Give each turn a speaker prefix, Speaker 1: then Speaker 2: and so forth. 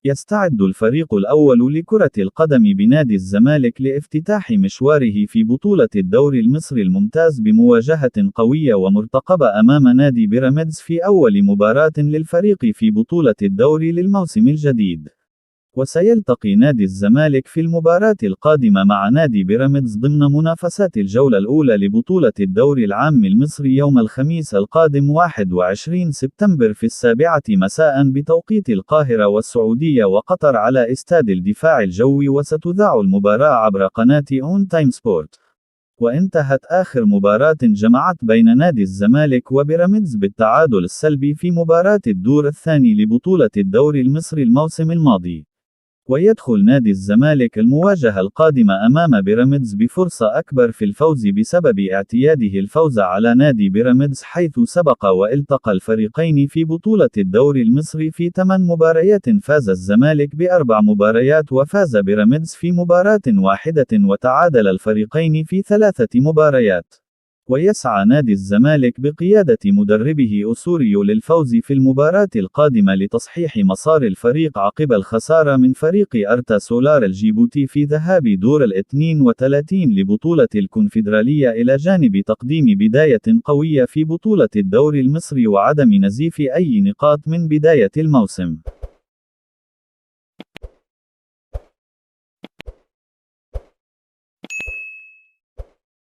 Speaker 1: يستعد الفريق الأول لكرة القدم بنادي الزمالك لافتتاح مشواره في بطولة الدوري المصري الممتاز بمواجهة قوية ومرتقبة أمام نادي بيراميدز في أول مباراة للفريق في بطولة الدوري للموسم الجديد. وسيلتقي نادي الزمالك في المباراة القادمة مع نادي بيراميدز ضمن منافسات الجولة الأولى لبطولة الدوري العام المصري يوم الخميس القادم 21 سبتمبر في 7 مساء بتوقيت القاهرة والسعودية وقطر على استاد الدفاع الجوي، وستذاع المباراة عبر قناة أون تايم سبورت. وانتهت آخر مباراة جمعت بين نادي الزمالك وبيراميدز بالتعادل السلبي في مباراة الدور الثاني لبطولة الدوري المصري الموسم الماضي. ويدخل نادي الزمالك المواجهة القادمة أمام بيراميدز بفرصة أكبر في الفوز بسبب اعتياده الفوز على نادي بيراميدز، حيث سبق والتقى الفريقين في بطولة الدوري المصري في 8 مباريات، فاز الزمالك ب4 مباريات وفاز بيراميدز في مباراة واحدة، وتعادل الفريقين في 3 مباريات. ويسعى نادي الزمالك بقيادة مدربه أسوريو للفوز في المباراة القادمة لتصحيح مسار الفريق عقب الخسارة من فريق أرتا سولار الجيبوتي في ذهاب دور ال32 لبطولة الكونفدرالية، إلى جانب تقديم بداية قوية في بطولة الدوري المصري وعدم نزيف أي نقاط من بداية الموسم.